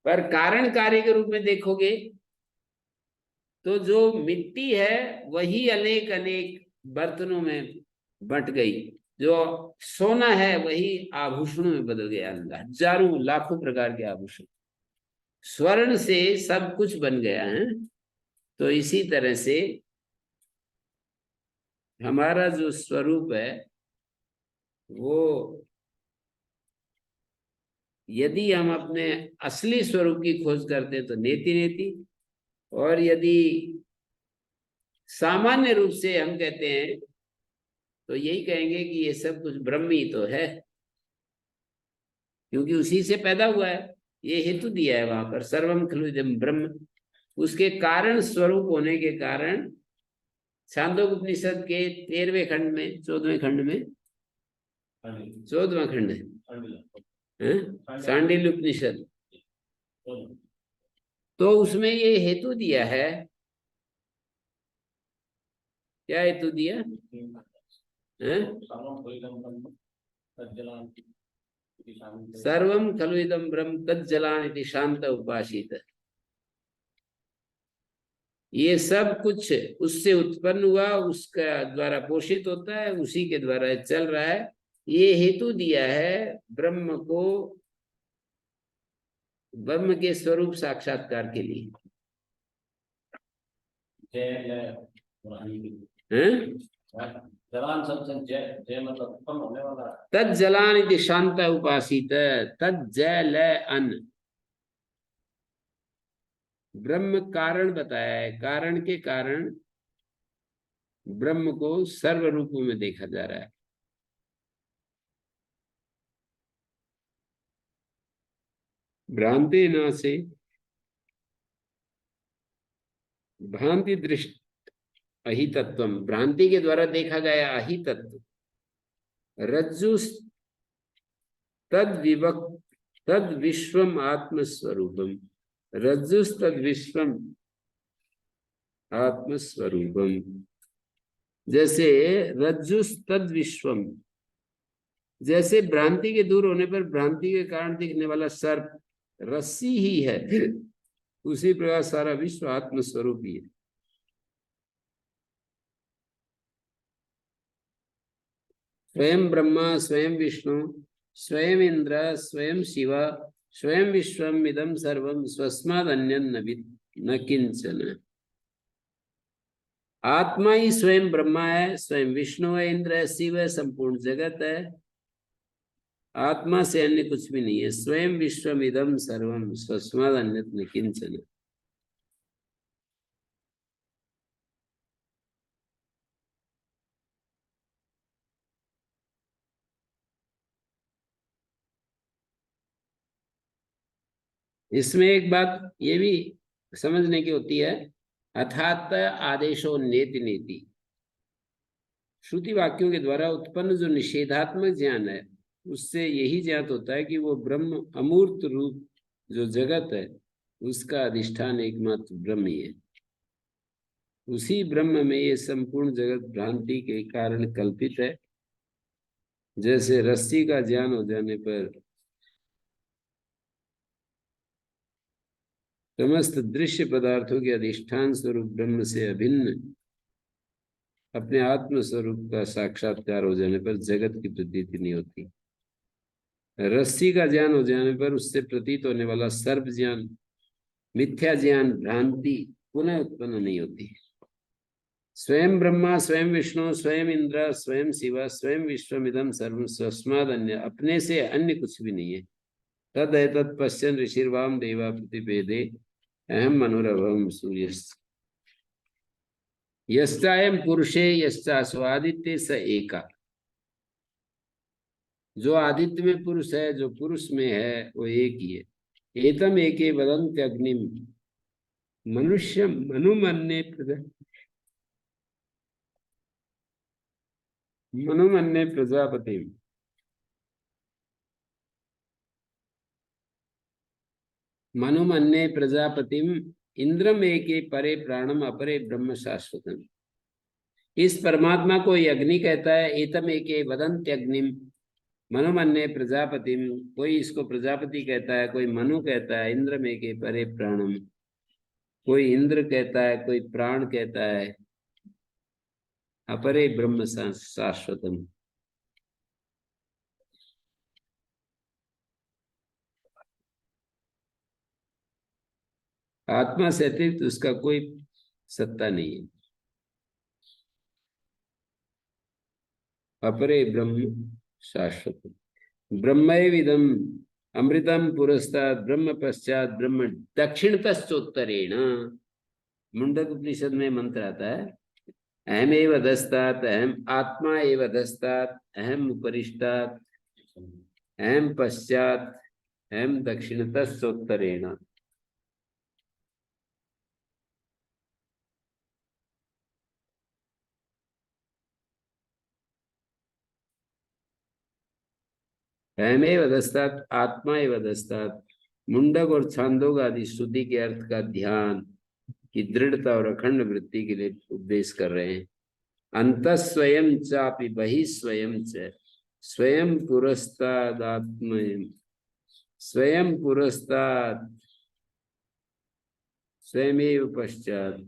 पर कारण कार्य के रूप में देखोगे तो जो मिट्टी है वही अनेक अनेक बर्तनों में बंट गई, जो सोना है वही आभूषणों में बदल गया, हजारों लाखों प्रकार के आभूषण, स्वर्ण से सब कुछ बन गया है। तो इसी तरह से हमारा जो स्वरूप है वो, यदि हम अपने असली स्वरूप की खोज करते तो नेति नेति, और यदि सामान्य रूप से हम कहते हैं तो यही कहेंगे कि ये सब कुछ ब्रह्म ही तो है, क्योंकि उसी से पैदा हुआ है। ये हेतु दिया है वहां पर, सर्वम खलु इदं ब्रह्म। उसके कारण स्वरूप होने के कारण छांदोग्य उपनिषद के 13वें खंड में, 14वें खंड में, 14वां खंड है सांडिल्य उपनिषद, तो उसमें ये हेतु दिया है। क्या हेतु दिया है? सर्वम खलु इदं ब्रह्म तज्जलान इति शांत उपासित। ये सब कुछ उससे उत्पन्न हुआ, उसका द्वारा पोषित होता है, उसी के द्वारा चल रहा है। ये हेतु दिया है ब्रह्म को, ब्रह्म के स्वरूप साक्षात्कार के लिए। जलान शब्द से जय, जय मतलब उत्पन्न होने वाला। तज्जलान इति शांत उपासित, तज्जल अन्न ब्रह्म कारण बताया है, कारण के कारण ब्रह्म को सर्व रूपों में देखा जा रहा है। भ्रांति नासे भ्रांति दृष्टि अहितत्वम, भ्रांति के द्वारा देखा गया अहितत्व, रज्जु तद विभक्त तद विश्वम आत्मस्वरूपम, रज्जुस्तद विश्वम आत्मस्वरूपम। जैसे रज्जुस्तद विश्वम, जैसे भ्रांति के दूर होने पर भ्रांति के कारण दिखने वाला सर्प रस्सी ही है, उसी प्रकार सारा विश्व आत्मस्वरूप ही है। स्वयं ब्रह्मा, स्वयं विष्णु, स्वयं इंद्र, स्वयं शिव, स्वयं विश्वम इदम सर्वम स्वस्माद् अन्यं न किंचन। आत्मा ही स्वयं ब्रह्मा है, स्वयं विष्णु है, इंद्र है, शिव है, संपूर्ण जगत है। आत्मा से अन्य कुछ भी नहीं है। स्वयं विश्वम इदम सर्वम स्वस्माद् अन्यत् न किंचन। इसमें एक बात ये भी समझने की होती है, अथात आदेशो नेति नेति। श्रुति वाक्यों के द्वारा उत्पन्न जो निषेधात्मक ज्ञान है, उससे यही ज्ञात होता है कि वो ब्रह्म अमूर्त रूप जो जगत है, उसका अधिष्ठान एकमात्र ब्रह्म ही है। उसी ब्रह्म में ये संपूर्ण जगत भ्रांति के कारण कल्पित है। जैसे रस्सी का ज्ञान हो जाने पर समस्त दृश्य पदार्थों के अधिष्ठान स्वरूप ब्रह्म से अभिन्न अपने आत्म स्वरूप का साक्षात्कार हो जाने पर जगत की प्रतीति नहीं होती। रस्सी का ज्ञान हो जाने पर उससे प्रतीत होने वाला सर्व ज्ञान, मिथ्या ज्ञान, भ्रांति पुनः उत्पन्न नहीं होती। स्वयं ब्रह्मा, स्वयं विष्णु, स्वयं इंद्र, स्वयं शिव, स्वयं विश्वमिदं सर्वं स्वस्माद् अन्य, अपने से अन्य कुछ भी नहीं है। तद एतत् पश्यन् ऋषिर्वाम देवा प्रतिपेदे अहम मनुरभवम सूर्यस्य। यश्चायं पुरुषे यश्चासु आदित्ये स एका। जो आदित्य में पुरुष है, जो पुरुष में है, वो एक ही है। एतम एके वदन्ति अग्निम मनुष्य मनुमन्ये मनुमन्ये प्रजापति। मनुमन्ये प्रजापतिम इंद्रम एके परे प्राणम अपरे ब्रह्म शाश्वतम। इस परमात्मा को ये अग्नि कहता है। एतम एके वदन्ति अग्निम मनुमन्ये प्रजापतिम, कोई इसको प्रजापति कहता है, कोई मनु कहता है। इंद्र में के परे प्राणम, कोई इंद्र कहता है, कोई प्राण कहता है। अपरे ब्रह्म शाश्वतम, आत्मा से अतिरिक्त उसका कोई सत्ता नहीं है। अपरे ब्रह्म शाश्वतम ब्रह्मैविदम अमृतम पुरस्ताद ब्रह्म पश्चात ब्रह्म दक्षिणतश्चोत्तरेण। मुंडक उपनिषद में मंत्र आता है, अहमेव अधस्तात् अहम आत्मा एव अधस्तात् अहम उपरिष्टात् अहम पश्चात अहम दक्षिणतश्चोत्तरेण। अहमेव अधस्तात् आत्मा एव अधस्तात्। मुंडक और छांदोग आदि श्रुति के अर्थ का ध्यान की दृढ़ता और अखंड वृत्ति के लिए उपदेश कर रहे हैं। अंत स्वयं चापि बहि स्वयं च स्वयं पुरस्तादात्म स्वयं पुरस्तात् स्वयमेव पश्चात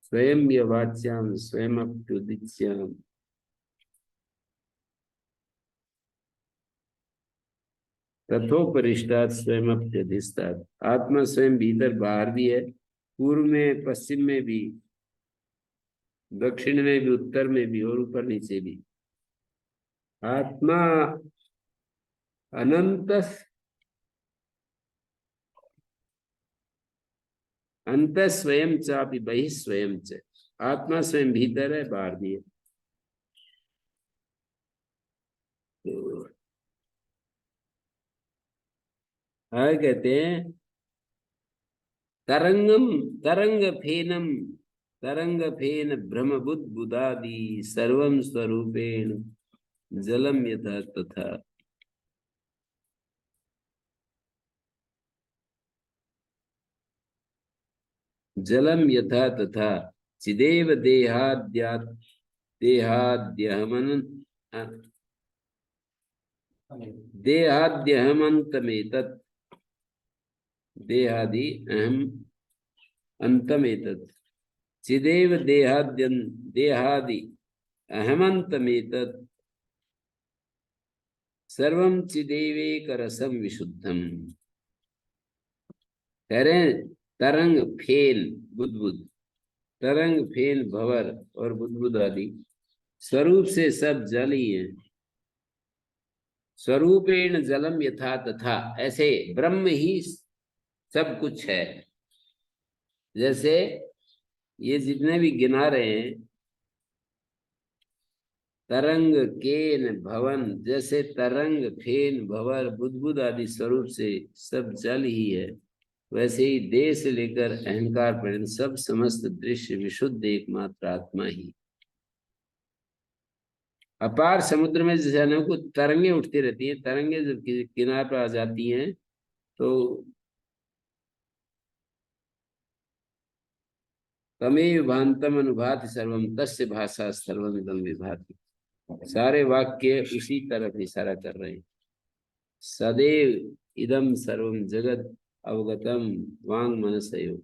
स्वयं वाच्याम स्वयं अप्युदिच्यम। तथोपरिष्टात् स्वयं अप्यधिष्ठात्। आत्मा स्वयं भीतर बाहर भी है, पूर्व में, पश्चिम में भी, दक्षिण में भी, उत्तर में भी और ऊपर नीचे भी। आत्मा अनंत अंत स्वयं चापि बहि स्वयं च। आत्मा स्वयं भीतर है, बाहर भी है। आगे कहते हैं, तरंगम तरंग फेनम तरंग फेन भ्रम बुद्बुदादि सर्वम स्वरूपेण जलम यथा तथा। जलम यथा तथा चिदेव देहाद्यात् देहाद्यहमन देहाद्यहमन्तमेतत् देहादि अहम अंतमेतत् चिदेव देहाद्यन देहादि अहमन्तमेतत् सर्वम चिदेवेक रसम विशुद्धम। कह रहे हैं तरंग फेन बुद्बुद, तरंग फेन भंवर और बुद्बुद आदि स्वरूप से सब जल ही है। स्वरूपेण जलम यथा तथा, ऐसे ब्रह्म ही सब कुछ है। जैसे ये जितने भी गिना रहे हैं, तरंग केन भवन, जैसे तरंग फेन भंवर बुद्बुद आदि स्वरूप से सब जल ही है, वैसे ही देह से लेकर अहंकार पर्यंत सब समस्त दृश्य विशुद्ध एकमात्र आत्मा ही। अपार समुद्र में जैसे अनेकों तरंगे उठती रहती हैं, तरंगे जब किनारे पर आ जाती हैं तो तमेव भान्तम अनुभाति सर्वम तस्य भाषा सर्वम इदं विभाति। सारे वाक्य उसी तरफ इशारा कर रहे हैं। सदैव इदम सर्वम जगत अवगतम वांग मनसयो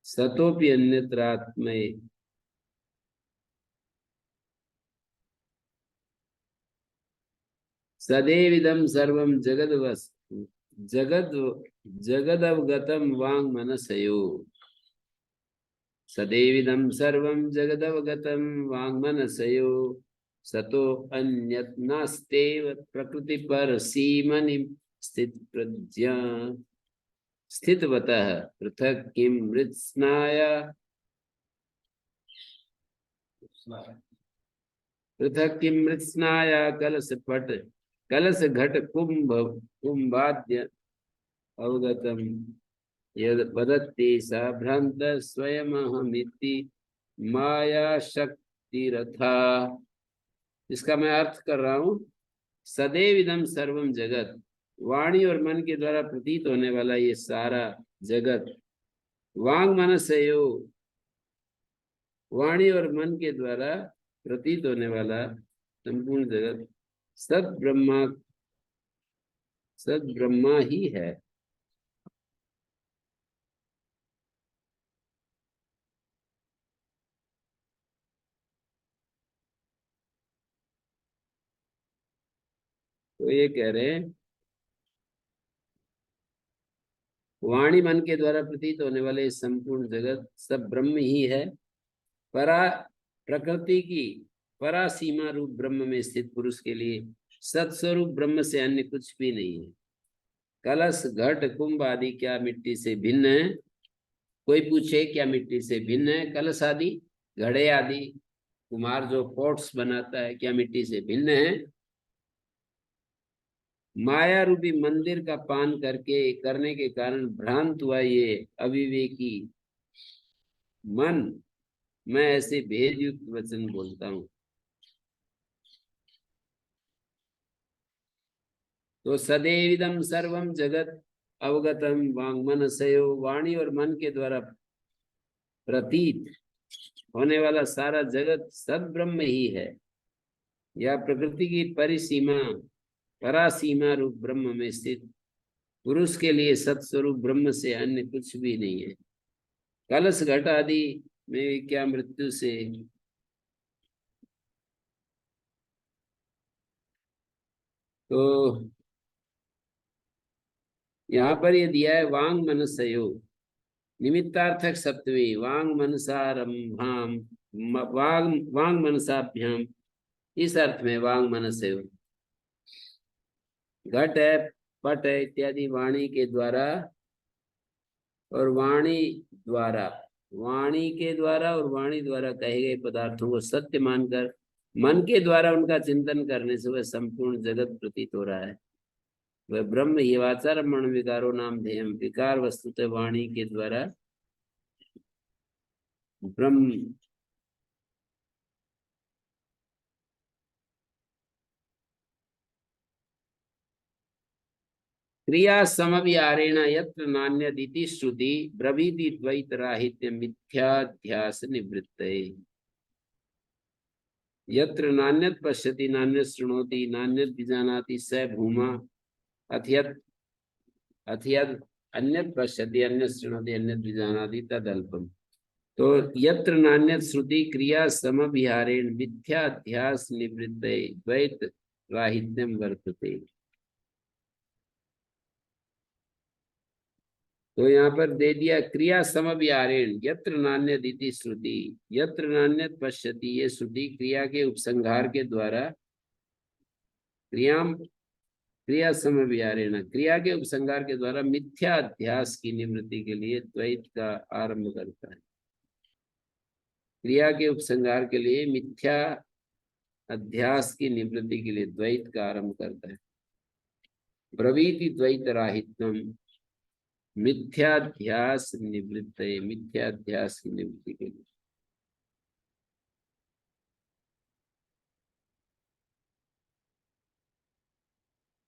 सतोपि अन्यत्र आत्मये सदैव इदम सर्वम जगदवगतम वांग मनसयो सदैविदं सर्वं जगदवगतं वाङ्मनसयो सतो अन्यत् नास्तेव प्रकृति पर सीमनि स्थितप्रज्ञा स्थितवतः पृथक् किं मृत्स्नाया पृथक् किं मृत्स्नाया कलशपट कलश घट कुंभाद्य अवगतम् यद वदति सा भ्रांत स्वयमहमिति माया शक्ति रथा। इसका मैं अर्थ कर रहा हूं। सदैव इदम सर्वम जगत, वाणी और मन के द्वारा प्रतीत होने वाला ये सारा जगत, वांग मनसयो, वाणी और मन के द्वारा प्रतीत होने वाला संपूर्ण जगत सद ब्रह्मा ही है। तो ये कह रहे हैं वाणी मन के द्वारा प्रतीत होने वाले संपूर्ण जगत सब ब्रह्म ही है। परा प्रकृति की परा सीमा रूप ब्रह्म में स्थित पुरुष के लिए सत्स्वरूप ब्रह्म से अन्य कुछ भी नहीं है। कलश घट कुंभ आदि क्या मिट्टी से भिन्न है? कोई पूछे क्या मिट्टी से भिन्न है? कलश आदि, घड़े आदि, कुम्हार जो पॉट्स बनाता है, क्या मिट्टी से भिन्न है? माया रूपी मंदिर का पान करने के कारण भ्रांत हुआ ये अविवेकी मन, मैं ऐसे भेद युक्त वचन बोलता हूं। तो सदैविदम सर्वम जगत अवगतम वांग मनसयो, वाणी और मन के द्वारा प्रतीत होने वाला सारा जगत सद ब्रह्म ही है। या प्रकृति की परिसीमा परासीमा रूप ब्रह्म में स्थित पुरुष के लिए सत्स्वरूप ब्रह्म से अन्य कुछ भी नहीं है। कलश घट आदि में क्या मृत्यु से तो यहाँ पर ये दिया है वांग मनसयो, निमित्तार्थक सप्तमी वांग मनसारंभाम वांग मनसाभ्याम, इस अर्थ में वांग मनसयो। घट है, पट है इत्यादि वाणी के द्वारा और वाणी और वाणी द्वारा कहे गए पदार्थों को सत्य मानकर मन के द्वारा उनका चिंतन करने से वह संपूर्ण जगत प्रतीत हो रहा है। वह ब्रह्म ही वाचारमण विकारो नाम ध्येयम, विकार वस्तुतः वाणी के द्वारा ब्रह्म क्रिया समव्यारेण यत्र नान्यदिति श्रुति ब्रवीति द्वैत राहित्य मिथ्याध्यास निवृत्तये। यत्र नान्यत् पश्यति नान्यत् शृणोति नान्यत् विजानाति स भूमा अथयत् अन्यत् पश्यति अन्यत् शृणोति अन्यत् विजानाति तदल्पम। तो यत्र नान्यत श्रुति क्रिया समविहारेण मिथ्याध्यास निवृत्ते द्वैत राहित्यम वर्तते। तो यहाँ पर दे दिया क्रिया समविहारेण यत्र नान्यत इति श्रुति, यत्र नान्यत पश्यति, ये श्रुति क्रिया के उपसंहार के द्वारा क्रिया समविहारेण, क्रिया के उपसंहार के द्वारा मिथ्या अध्यास की निवृत्ति के लिए द्वैत का आरंभ करता है। क्रिया के उपसंहार के लिए मिथ्या अध्यास की निवृत्ति के लिए द्वैत का आरंभ करता है। ब्रवीति द्वैत राहित्यम मिथ्याध्यास निवृत्त, मिथ्याध्यास की निवृत्ति के लिए।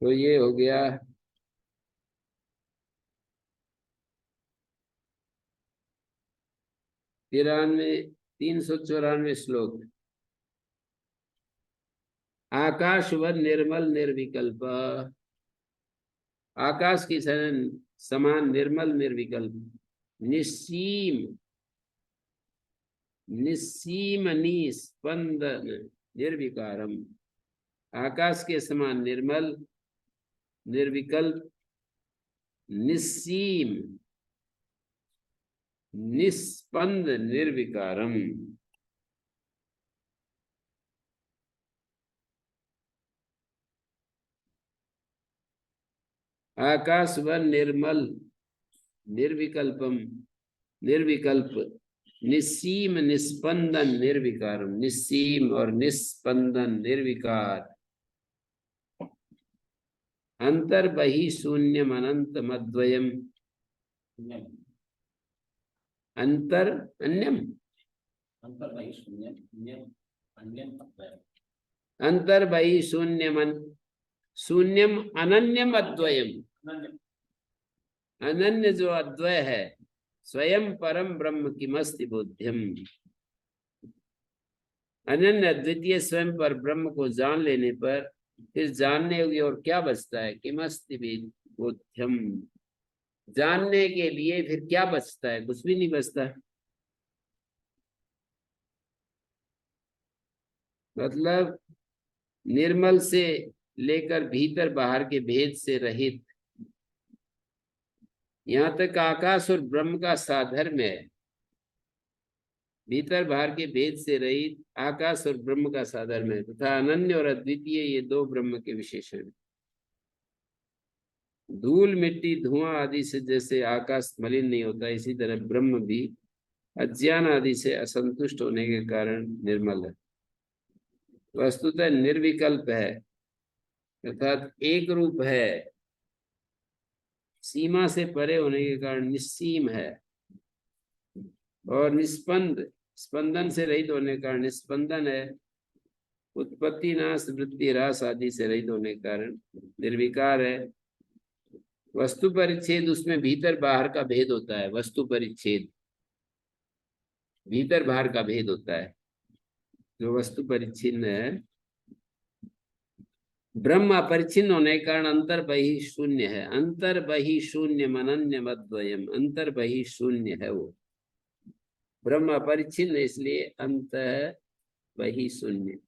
तो ये हो गया 394 श्लोक। आकाशवत निर्मल निर्विकल्प, आकाश की समान निर्मल निर्विकल्प, निस्सीम निस्पंदन निर्विकारम, आकाश के समान निर्मल निर्विकल्प निस्सीम निस्पंद निर्विकारम। आकाश व निर्मल निर्विकल्पम, निर्विकल्प निस्सीम निस्पंदन निर्विकारम, निस्सीम और निस्पंदन निर्विकार, अंतर बहि शून्यम अनंत मद्वयम, अंतर अन्यम, अंतर बहि शून्यम अंतर बहि शून्यम शून्यम अनन्यम अद्वयम, अनन्य जो अद्वय है स्वयं परम ब्रह्म किमस्ति बोध्यम, अनन्य अद्वितीय स्वयं पर ब्रह्म को जान लेने पर फिर जानने योग्य और क्या बचता है, किमस्ति बोध्यम, जानने के लिए फिर क्या बचता है, कुछ भी नहीं बचता। मतलब निर्मल से लेकर भीतर बाहर के भेद से रहित, यहाँ तक आकाश और ब्रह्म का साधर्म्य है, भीतर बाहर के भेद से रहित आकाश और ब्रह्म का साधर्म्य है, तथा अनन्य और अद्वितीय ये दो ब्रह्म के विशेषण हैं। धूल मिट्टी धुआं आदि से जैसे आकाश मलिन नहीं होता, इसी तरह ब्रह्म भी अज्ञान आदि से असंतुष्ट होने के कारण निर्मल है, वस्तुतः निर्विकल्प है, अर्थात एक रूप है, सीमा से परे होने के कारण निस्सीम है, और निस्पंद स्पंदन से रहित होने के कारण निस्पंदन है, उत्पत्ति नाश वृद्धि ह्रास आदि से रहित होने के कारण निर्विकार है। वस्तु परिच्छेद, उसमें भीतर बाहर का भेद होता है, वस्तु परिच्छेद भीतर बाहर का भेद होता है, जो वस्तु परिच्छिन्न है। ब्रह्म अपरिच्छिन्न होने के कारण अंतर बहि शून्य है, अंतर बहि शून्य अनन्य मद्वयम, अंतर बहि शून्य है वो ब्रह्म अपरिच्छिन्न, इसलिए अंतर बहि शून्य।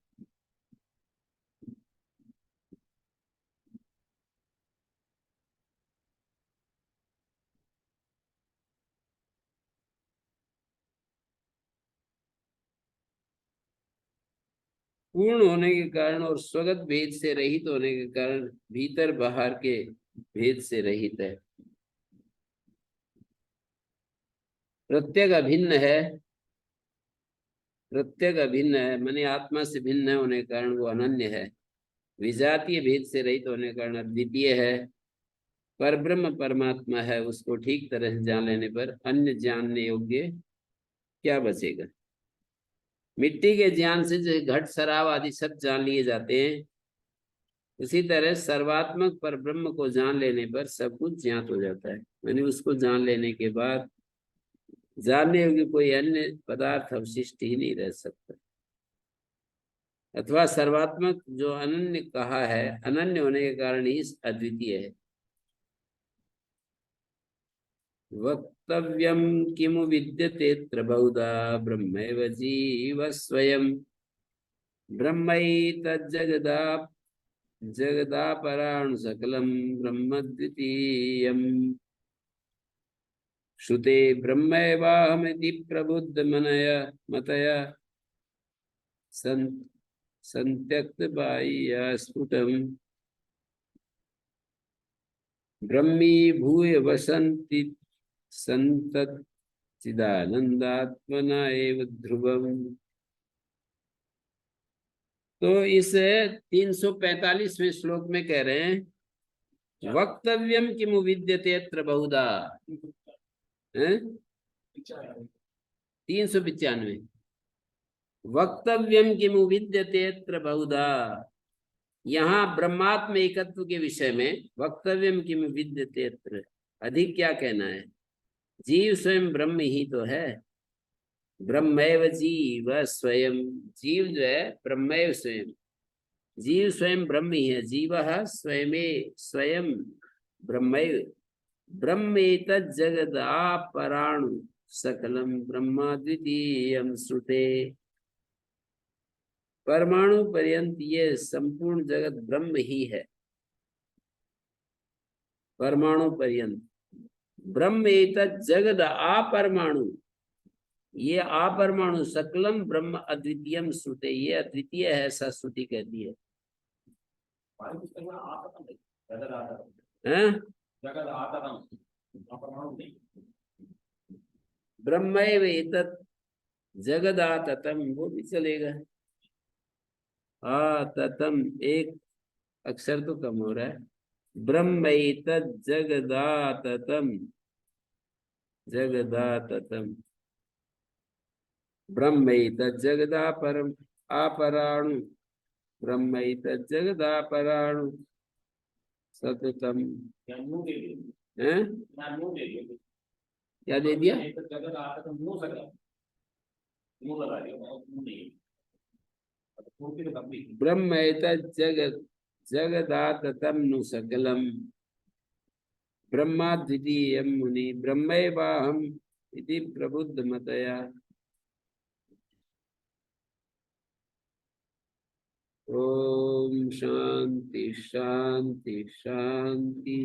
पूर्ण होने के कारण और स्वगत भेद से रहित होने के कारण भीतर बाहर के भेद से रहित है। प्रत्येक अभिन्न है, प्रत्येक अभिन्न है माने आत्मा से भिन्न होने के कारण वो अनन्य है। विजातीय भेद से रहित होने के कारण अद्वितीय है। पर ब्रह्म परमात्मा है, उसको ठीक तरह से जान लेने पर अन्य जानने योग्य क्या बचेगा। मिट्टी के ज्ञान से जो घट शराब आदि सब जान लिए जाते हैं, उसी तरह सर्वात्मक पर ब्रह्म को जान लेने पर सब कुछ ज्ञात हो जाता है। यानी उसको जान लेने के बाद जानने योग्य कोई अन्य पदार्थ अवशिष्ट ही नहीं रह सकता। अथवा सर्वात्मक जो अनन्य कहा है, अनन्य होने के कारण ही अद्वितीय है। वक्तव्यं किमु विद्यतेऽत्र बहुधा ब्रह्मैव जीव स्वयं ब्रह्मैतज्जगदा जगदापराणु सकलं ब्रह्म द्वितीयम् श्रुते ब्रह्मैवाहमिति प्रबुद्धमनय मतया सन्त्यक्तबाह्या स्फुटम् ब्रह्मीभूय वसन्ति सन्तच्चिदानन्दात्मना एव ध्रुवम्। तो इस 345वें श्लोक में कह रहे हैं वक्तव्यम किमु विद्यते अत्र बहुधा, 395 वक्तव्यम किमु विद्यते अत्र बहुधा। यहाँ ब्रह्मात्म एकत्व के विषय में वक्तव्यम किमु विद्यते अत्र, अधिक क्या कहना है। जीव स्वयं ब्रह्म ही तो है, ब्रह्मैव जीव स्वयं, जीव जो है ब्रह्मैव स्वयं, जीव स्वयं ब्रह्म ही है, जीव स्वयं स्वयं ब्रह्मैव ब्रह्मेतत् जगदापराणु सकलम ब्रह्मा द्वितीयम श्रुते। परमाणु पर्यंत ये संपूर्ण जगत ब्रह्म ही है, परमाणु पर्यंत ब्रह्मेतत् जगद अपरमाणु, ये अपरमाणु सकलम ब्रह्म अद्वितीयम श्रुते, ये अद्वितीय है ऐसा श्रुति कहती है। हमारी पुस्तक में आततम है, जगत आततम, हैं? जगत आततम, अपरमाणु नहीं। ब्रह्मैव एतत् जगदाततम, वो भी चलेगा। आततम एक अक्षर तो कम हो रहा है। ब्रह्मैतत् जगदाततम, जगदाततम ब्रह्मैतत् जगदापरम अपराणु, ब्रह्मैतत् जगदापराणु सततम। नू दे दिए, हैं? नू दे दिए, क्या दे दिया? एक जगत आततम नू सकल, नू लगा दिया, नू नहीं, नू की तो कंप्लीट। ब्रह्मैतत् जगत जगदाततम नु सकलम ब्रह्मा द्वितीयम मुनि ब्रह्मैवाहम इति प्रबुद्ध मतया। ओम शांति शांति शांति।